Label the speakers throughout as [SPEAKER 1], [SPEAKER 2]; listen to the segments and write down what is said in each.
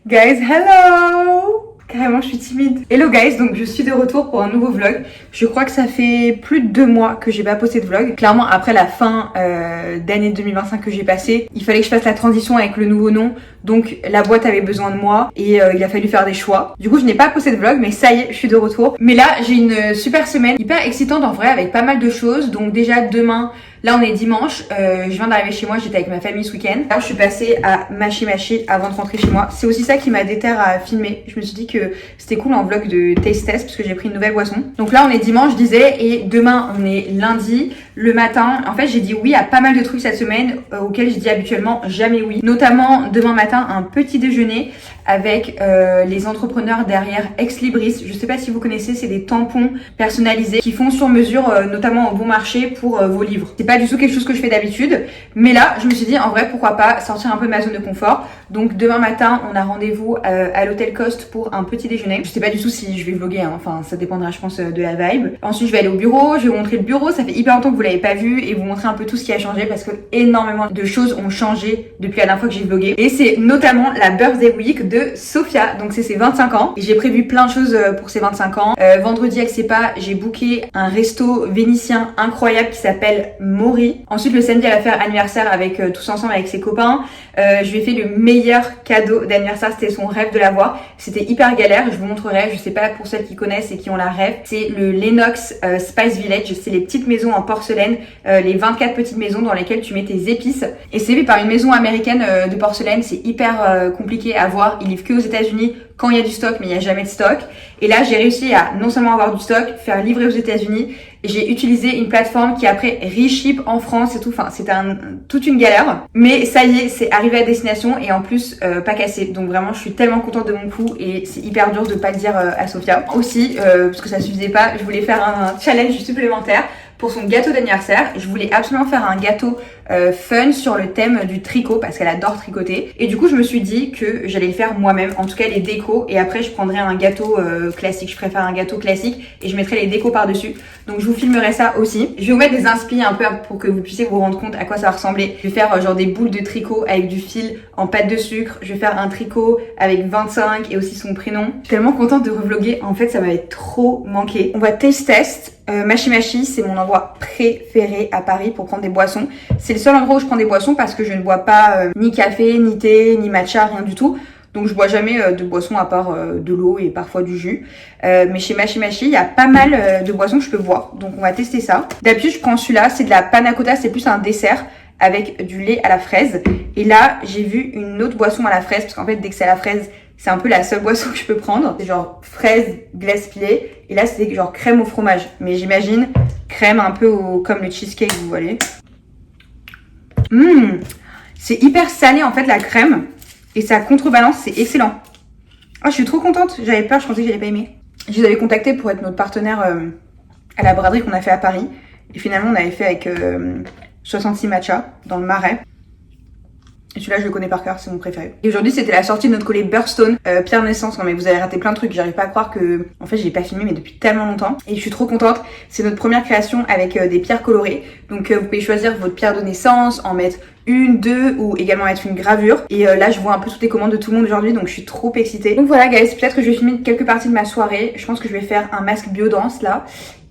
[SPEAKER 1] Guys, hello! Carrément, je suis timide. Hello guys, donc je suis de retour pour un nouveau vlog. Je crois que ça fait plus de 2 mois que j'ai pas posté de vlog. Clairement, après la fin d'année 2025 que j'ai passée, il fallait que je fasse la transition avec le nouveau nom. Donc la boîte avait besoin de moi et il a fallu faire des choix. Du coup, je n'ai pas posté de vlog, mais ça y est, je suis de retour. Mais là, j'ai une super semaine, hyper excitante en vrai, avec pas mal de choses. Donc déjà demain, là on est dimanche, je viens d'arriver chez moi, j'étais avec ma famille ce week-end. Là je suis passée à Machi avant de rentrer chez moi. C'est aussi ça qui m'a déterre à filmer. Je me suis dit que c'était cool en vlog de taste test parce que j'ai pris une nouvelle boisson. Donc là on est dimanche je disais et demain on est lundi. Le matin, en fait j'ai dit oui à pas mal de trucs cette semaine auxquels je dis habituellement jamais oui. Notamment demain matin un petit déjeuner avec les entrepreneurs derrière Ex Libris. Je sais pas si vous connaissez, c'est des tampons personnalisés qui font sur mesure notamment au bon marché pour vos livres. C'est pas du tout quelque chose que je fais d'habitude, mais là je me suis dit en vrai pourquoi pas sortir un peu de ma zone de confort. Donc demain matin on a rendez-vous à l'hôtel Coste pour un petit déjeuner. Je sais pas du tout si je vais vlogger, hein. Enfin ça dépendra je pense de la vibe. Ensuite je vais aller au bureau, je vais vous montrer le bureau, ça fait hyper longtemps que vous l'avez pas vu et vous montrer un peu tout ce qui a changé parce que énormément de choses ont changé depuis la dernière fois que j'ai vlogué. Et c'est notamment la birthday week de Sophia, donc c'est ses 25 ans et j'ai prévu plein de choses pour ses 25 ans. Vendredi avec ses pas, j'ai booké un resto vénitien incroyable qui s'appelle Mori. Ensuite le samedi elle va faire anniversaire avec tous ensemble avec ses copains. Je lui ai fait le meilleur cadeau d'anniversaire, c'était son rêve de l'avoir. C'était hyper galère, je vous montrerai, je sais pas pour celles qui connaissent et qui ont la rêve. C'est le Lennox Spice Village, c'est les petites maisons en porcelaine, les 24 petites maisons dans lesquelles tu mets tes épices. Et c'est fait par une maison américaine de porcelaine, c'est hyper compliqué à voir, ils livrent que aux États-Unis quand il y a du stock, mais il n'y a jamais de stock. Et là, j'ai réussi à non seulement avoir du stock, faire livrer aux États-Unis. J'ai utilisé une plateforme qui après reship en France et tout. Enfin, c'était toute une galère. Mais ça y est, c'est arrivé à destination et en plus pas cassé. Donc vraiment, je suis tellement contente de mon coup et c'est hyper dur de pas le dire à Sophia. Aussi, parce que ça suffisait pas, je voulais faire un challenge supplémentaire pour son gâteau d'anniversaire. Je voulais absolument faire un gâteau fun sur le thème du tricot parce qu'elle adore tricoter. Et du coup, je me suis dit que j'allais le faire moi-même, en tout cas les décos. Et après, je prendrais un gâteau classique. Je préfère un gâteau classique et je mettrai les décos par-dessus. Donc, je vous filmerai ça aussi. Je vais vous mettre des inspi un peu pour que vous puissiez vous rendre compte à quoi ça va ressembler. Je vais faire genre des boules de tricot avec du fil en pâte de sucre. Je vais faire un tricot avec 25 et aussi son prénom. Je suis tellement contente de revlogger. En fait, ça m'avait trop manqué. On va taste test. Machi, c'est mon endroit préféré à Paris pour prendre des boissons. C'est le seul endroit où je prends des boissons parce que je ne bois pas ni café, ni thé, ni matcha, rien du tout. Donc je bois jamais de boissons à part de l'eau et parfois du jus. Mais chez Machi, il y a pas mal de boissons que je peux boire. Donc on va tester ça. D'habitude je prends celui-là, c'est de la panna cotta, c'est plus un dessert avec du lait à la fraise. Et là j'ai vu une autre boisson à la fraise parce qu'en fait dès que c'est à la fraise, c'est un peu la seule boisson que je peux prendre. C'est genre fraise, glace pilée. Et là, c'est genre crème au fromage. Mais j'imagine crème un peu comme le cheesecake, vous voyez. C'est hyper salé en fait la crème. Et ça contrebalance, c'est excellent. Oh, je suis trop contente. J'avais peur, je pensais que j'allais pas aimer. Je les avais contactés pour être notre partenaire à la braderie qu'on a fait à Paris. Et finalement, on avait fait avec 66 matcha dans le Marais. Et celui-là, je le connais par cœur, c'est mon préféré. Et aujourd'hui, c'était la sortie de notre collet Birthstone, Pierre Naissance. Non mais vous avez raté plein de trucs, j'arrive pas à croire que... En fait, je l'ai pas filmé, mais depuis tellement longtemps. Et je suis trop contente. C'est notre première création avec des pierres colorées. Donc, vous pouvez choisir votre pierre de naissance, en mettre une, deux, ou également mettre une gravure. Et là, je vois un peu toutes les commandes de tout le monde aujourd'hui, donc je suis trop excitée. Donc voilà, guys, peut-être que je vais filmer quelques parties de ma soirée. Je pense que je vais faire un masque biodance, là.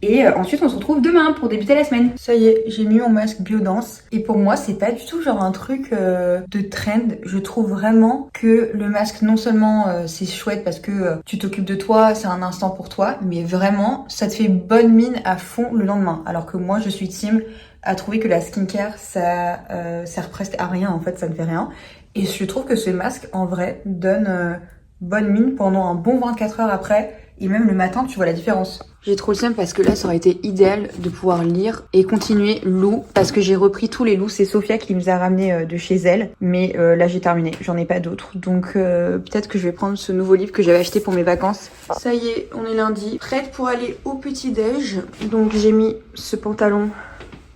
[SPEAKER 1] Et ensuite on se retrouve demain pour débuter la semaine. Ça y est, j'ai mis mon masque biodance. Et pour moi c'est pas du tout genre un truc de trend. Je trouve vraiment que le masque non seulement c'est chouette parce que tu t'occupes de toi, c'est un instant pour toi, mais vraiment ça te fait bonne mine à fond le lendemain. Alors que moi je suis team à trouver que la skincare ça sert presque à rien en fait, ça ne fait rien. Et je trouve que ce masque en vrai donne bonne mine pendant un bon 24 heures après. Et même le matin, tu vois la différence. J'ai trop le seum parce que là, ça aurait été idéal de pouvoir lire et continuer Lou. Parce que j'ai repris tous les Lou. C'est Sophia qui nous a ramené de chez elle. Mais là, j'ai terminé. J'en ai pas d'autres. Donc peut-être que je vais prendre ce nouveau livre que j'avais acheté pour mes vacances. Ça y est, on est lundi. Prête pour aller au petit-déj. Donc j'ai mis ce pantalon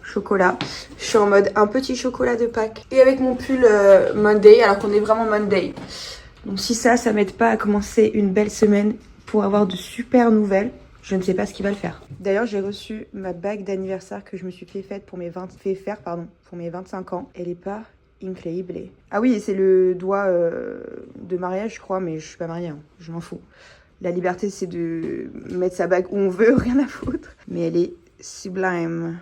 [SPEAKER 1] chocolat. Je suis en mode un petit chocolat de Pâques. Et avec mon pull Monday, alors qu'on est vraiment Monday. Donc si ça m'aide pas à commencer une belle semaine pour avoir de super nouvelles, je ne sais pas ce qui va le faire. D'ailleurs, j'ai reçu ma bague d'anniversaire que je me suis fait faire pour mes 25 ans. Elle est pas increíble. Ah oui, c'est le doigt de mariage, je crois, mais je suis pas mariée, hein. Je m'en fous. La liberté, c'est de mettre sa bague où on veut, rien à foutre. Mais elle est sublime.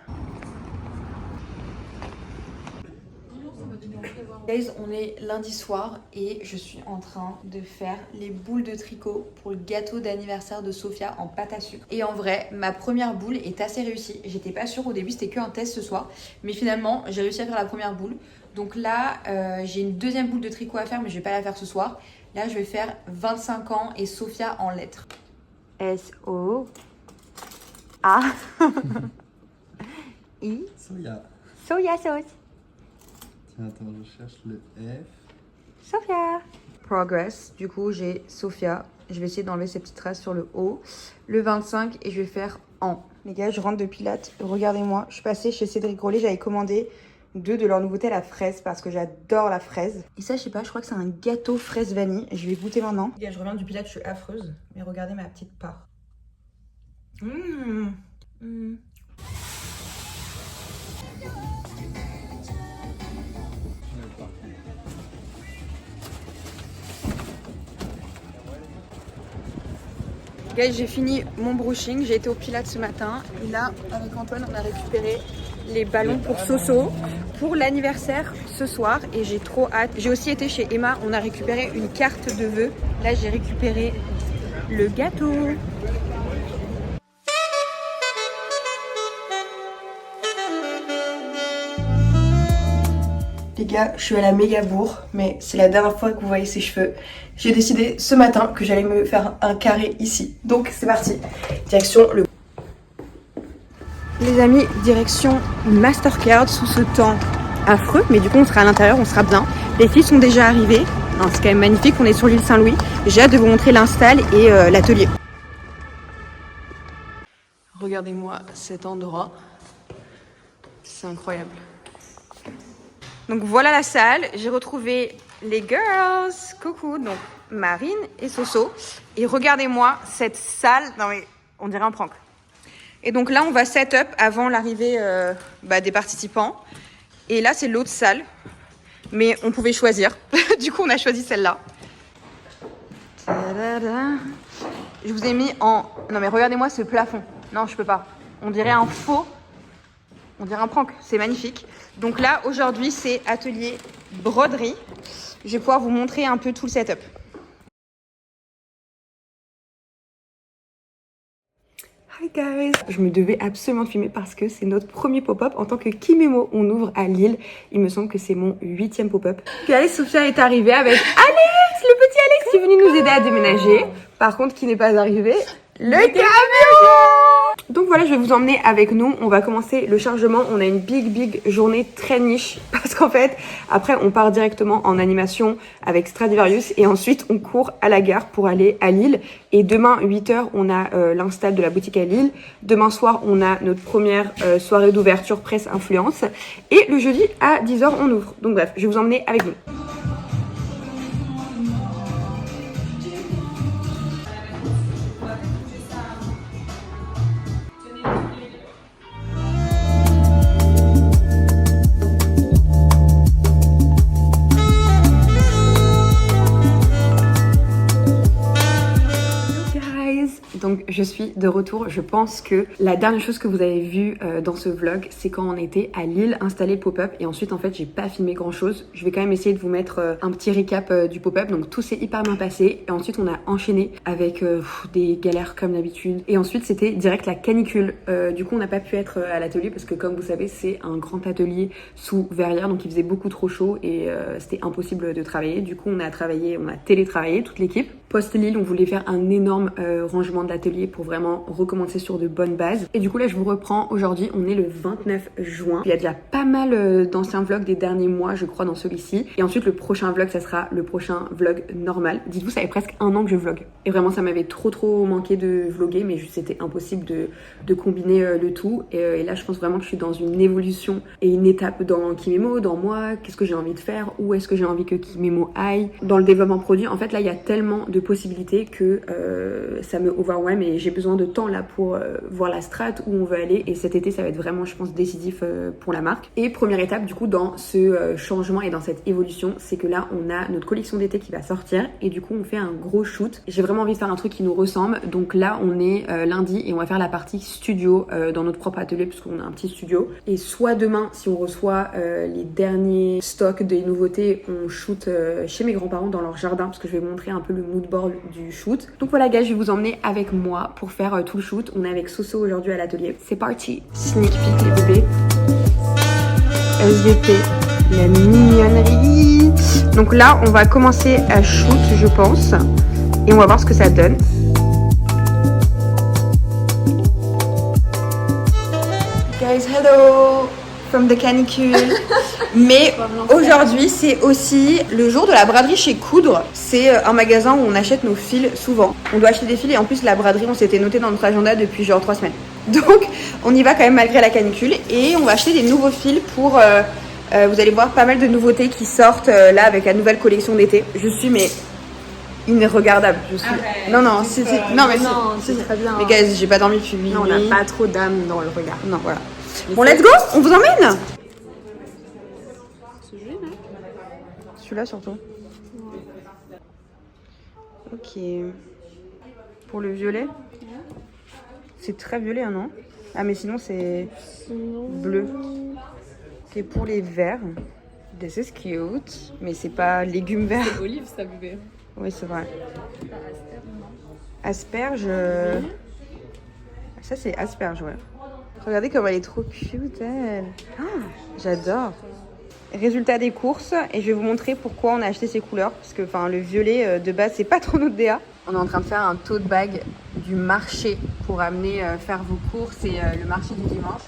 [SPEAKER 1] Guys, on est lundi soir et je suis en train de faire les boules de tricot pour le gâteau d'anniversaire de Sophia en pâte à sucre. Et en vrai, ma première boule est assez réussie. J'étais pas sûre au début, c'était qu'un test ce soir. Mais finalement, j'ai réussi à faire la première boule. Donc là, j'ai une deuxième boule de tricot à faire, mais je vais pas la faire ce soir. Là, je vais faire 25 ans et Sophia en lettres. S-O-A. I.
[SPEAKER 2] Soya.
[SPEAKER 1] Soya sauce.
[SPEAKER 2] Tiens, attends, je cherche le F.
[SPEAKER 1] Sophia. Progress. Du coup, j'ai Sophia. Je vais essayer d'enlever ces petites traces sur le haut. Le 25 et je vais faire en. Les gars, je rentre de Pilates. Regardez-moi. Je suis passée chez Cédric Grolet. J'avais commandé 2 de leur nouveauté, la fraise, parce que j'adore la fraise. Et ça, je sais pas, je crois que c'est un gâteau fraise vanille. Je vais goûter maintenant. Les gars, je reviens du Pilates, je suis affreuse. Mais regardez ma petite part. Guys, j'ai fini mon brushing, j'ai été au Pilates ce matin et là, avec Antoine, on a récupéré les ballons pour Soso pour l'anniversaire ce soir et j'ai trop hâte. J'ai aussi été chez Emma, on a récupéré une carte de vœux. Là, j'ai récupéré le gâteau. Les gars, je suis à la méga bourre, mais c'est la dernière fois que vous voyez ces cheveux. J'ai décidé ce matin que j'allais me faire un carré ici. Donc c'est parti, direction le... Les amis, direction Mastercard sous ce temps affreux, mais du coup on sera à l'intérieur, on sera bien. Les filles sont déjà arrivées, non, c'est quand même magnifique, on est sur l'île Saint-Louis. J'ai hâte de vous montrer l'install et l'atelier. Regardez-moi cet endroit, c'est incroyable. Donc voilà la salle, j'ai retrouvé les girls, coucou, donc Marine et Soso. Et regardez-moi cette salle, non mais on dirait un prank. Et donc là on va set up avant l'arrivée des participants. Et là c'est l'autre salle, mais on pouvait choisir. Du coup on a choisi celle-là. Je vous ai mis en... Non mais regardez-moi ce plafond, non je peux pas. On dirait un faux... On dirait un prank, c'est magnifique. Donc là, aujourd'hui, c'est atelier broderie. Je vais pouvoir vous montrer un peu tout le setup. Hi guys! Je me devais absolument filmer parce que c'est notre premier pop-up en tant que Kimemo. On ouvre à Lille. Il me semble que c'est mon 8e pop-up. Guys, Sophia est arrivée avec Alex, le petit Alex qui est venu nous aider à déménager. Par contre, qui n'est pas arrivé, le camion! Donc voilà, je vais vous emmener avec nous. On va commencer le chargement. On a une big journée très niche parce qu'en fait, après, on part directement en animation avec Stradivarius et ensuite, on court à la gare pour aller à Lille. Et demain, 8h, on a l'install de la boutique à Lille. Demain soir, on a notre première soirée d'ouverture presse influence. Et le jeudi, à 10h, on ouvre. Donc bref, je vais vous emmener avec nous. Donc je suis de retour. Je pense que la dernière chose que vous avez vue dans ce vlog, c'est quand on était à Lille installer le pop-up. Et ensuite en fait j'ai pas filmé grand chose. Je vais quand même essayer de vous mettre un petit récap du pop-up. Donc tout s'est hyper bien passé. Et ensuite on a enchaîné avec des galères comme d'habitude. Et ensuite c'était direct la canicule. Du coup on n'a pas pu être à l'atelier parce que comme vous savez c'est un grand atelier sous verrière. Donc il faisait beaucoup trop chaud et c'était impossible de travailler. Du coup on a télétravaillé toute l'équipe. Post-Lille, on voulait faire un énorme rangement de l'atelier pour vraiment recommencer sur de bonnes bases. Et du coup là je vous reprends, aujourd'hui on est le 29 juin. Il y a déjà pas mal d'anciens vlogs des derniers mois je crois dans celui-ci. Et ensuite le prochain vlog ça sera le prochain vlog normal. Dites-vous ça fait presque 1 an que je vlog. Et vraiment ça m'avait trop manqué de vlogger mais juste c'était impossible de combiner le tout. Et là je pense vraiment que je suis dans une évolution et une étape dans Kimemo, dans moi, qu'est-ce que j'ai envie de faire, où est-ce que j'ai envie que Kimemo aille. Dans le développement produit, en fait là il y a tellement de possibilités que ça me overwhelm et
[SPEAKER 3] mais j'ai besoin de temps là pour voir la strat où on veut aller, et cet été ça va être vraiment, je pense, décisif pour la marque. Et première étape du coup dans ce changement et dans cette évolution, c'est que là on a notre collection d'été qui va sortir, et du coup on fait un gros shoot. J'ai vraiment envie de faire un truc qui nous ressemble, donc là on est lundi et on va faire la partie studio dans notre propre atelier parce qu'on a un petit studio. Et soit demain, si on reçoit les derniers stocks des nouveautés, on shoot chez mes grands-parents dans leur jardin, parce que je vais vous montrer un peu le mood board du shoot. Donc voilà gars, je vais vous emmener avec moi pour faire tout le shoot. On est avec Soso aujourd'hui à l'atelier. C'est parti. Sneak peek les bébés. SVP, la mignonnerie. Donc là, on va commencer à shoot, je pense, et on va voir ce que ça donne.
[SPEAKER 1] Guys, hello from the canicule. Mais aujourd'hui, c'est aussi le jour de la braderie chez Coudre. C'est un magasin où on achète nos fils souvent. On doit acheter des fils et en plus la braderie, on s'était noté dans notre agenda depuis genre 3 semaines. Donc on y va quand même malgré la canicule et on va acheter des nouveaux fils pour... vous allez voir pas mal de nouveautés qui sortent là avec la nouvelle collection d'été. Je suis mais irregardable. Je suis... non, c'est
[SPEAKER 3] très bien.
[SPEAKER 1] Mais guys, j'ai pas dormi depuis 8 nuits.
[SPEAKER 3] Non, on n'a pas trop d'âme dans le regard.
[SPEAKER 1] Non, voilà. Bon, let's go, on vous emmène.
[SPEAKER 3] Ce jeu là.
[SPEAKER 1] Celui-là surtout. Ok. Pour le violet. C'est très violet, hein, non? Ah, mais sinon c'est bleu. Ok, pour les verts. This is cute. Mais c'est pas légumes verts.
[SPEAKER 4] C'est olive, ça, bébé.
[SPEAKER 1] Oui, c'est vrai. Asperge. Ça, c'est asperge, ouais. Regardez comme elle est trop cute, elle. Oh, j'adore. Résultat des courses, et je vais vous montrer pourquoi on a acheté ces couleurs. Parce que le violet de base, c'est pas trop notre DA. On est en train de faire un tote bag du marché pour amener faire vos courses et le marché du dimanche.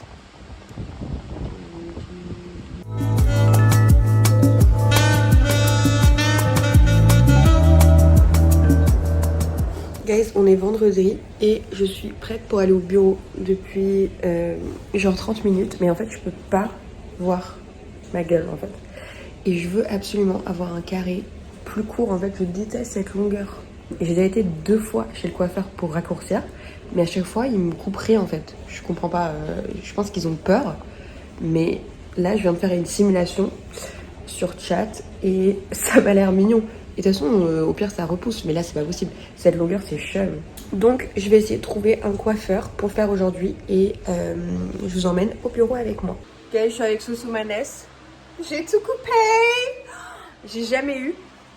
[SPEAKER 3] Guys, on est vendredi et je suis prête pour aller au bureau depuis genre 30 minutes. Mais en fait, je peux pas voir ma gueule en fait. Et je veux absolument avoir un carré plus court. En fait, je déteste cette longueur. Et j'ai déjà été 2 fois chez le coiffeur pour raccourcir. Mais à chaque fois, ils me couperaient en fait. Je comprends pas. Je pense qu'ils ont peur. Mais là, je viens de faire une simulation sur chat et ça m'a l'air mignon. Et de toute façon, au pire, ça repousse. Mais là, c'est pas possible. Cette longueur, c'est chum. Donc, je vais essayer de trouver un coiffeur pour faire aujourd'hui. Et je vous emmène au bureau avec moi. Ok, je suis avec Soso Manès. J'ai tout coupé. J'ai jamais eu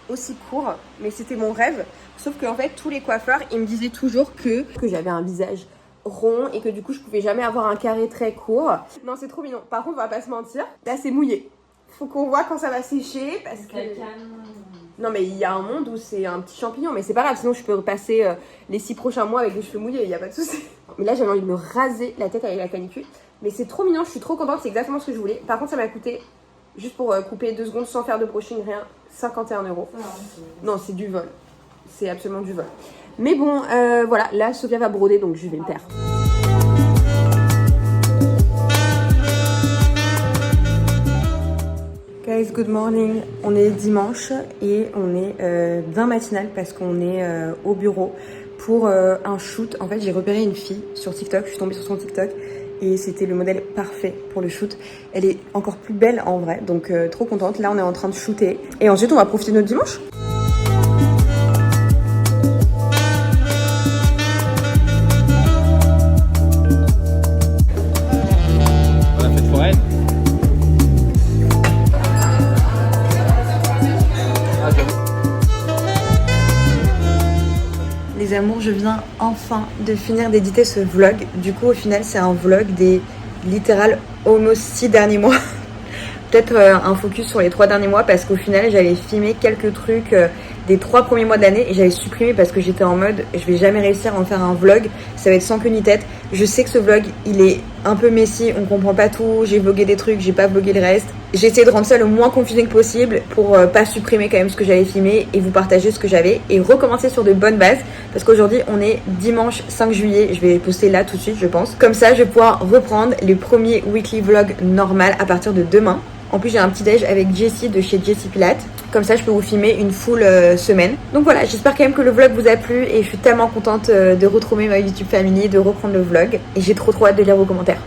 [SPEAKER 3] aussi court. Mais c'était mon rêve. Sauf qu'en fait, tous les coiffeurs, ils me disaient toujours que j'avais un visage rond. Et que du coup, je pouvais jamais avoir un carré très court. Non, c'est trop mignon. Par contre, on va pas se mentir. Là, c'est mouillé. Faut qu'on voit quand ça va sécher. Parce que... Non mais il y a un monde où c'est un petit champignon, mais c'est pas grave, sinon je peux passer les 6 prochains mois avec les cheveux mouillés, il n'y a pas de souci. Mais là j'avais envie de me raser la tête avec la canicule, mais c'est trop mignon, je suis trop contente, c'est exactement ce que je voulais. Par contre ça m'a coûté, juste pour couper 2 secondes sans faire de brushing, rien, 51 €. Non c'est du vol, c'est absolument du vol. Mais bon, voilà, là Sophia va broder donc je vais me taire. Guys, good morning. On est dimanche et on est bien matinal parce qu'on est au bureau pour un shoot. En fait, j'ai repéré une fille sur TikTok. Je suis tombée sur son TikTok et c'était le modèle parfait pour le shoot. Elle est encore plus belle en vrai, donc trop contente. Là, on est en train de shooter et ensuite, on va profiter de notre dimanche.
[SPEAKER 2] On a fait de forêt.
[SPEAKER 1] Les amours, je viens enfin de finir d'éditer ce vlog. Du coup, au final, c'est un vlog des littéral almost 6 derniers mois. Peut-être un focus sur les 3 derniers mois parce qu'au final, j'avais filmé quelques trucs des 3 premiers mois de l'année et j'avais supprimé parce que j'étais en mode je vais jamais réussir à en faire un vlog, ça va être sans queue ni tête. Je sais que ce vlog, il est un peu messy, on comprend pas tout, j'ai vlogué des trucs, j'ai pas vlogué le reste. J'ai essayé de rendre ça le moins confusing possible pour pas supprimer quand même ce que j'avais filmé et vous partager ce que j'avais et recommencer sur de bonnes bases parce qu'aujourd'hui on est dimanche 5 juillet, je vais poster là tout de suite je pense. Comme ça je vais pouvoir reprendre les premiers weekly vlogs normal à partir de demain. En plus j'ai un petit déj avec Jessie de chez Jessie Pilates. Comme ça je peux vous filmer une full semaine. Donc voilà, j'espère quand même que le vlog vous a plu et je suis tellement contente de retrouver ma YouTube family, de reprendre le vlog. Et j'ai trop hâte de lire vos commentaires.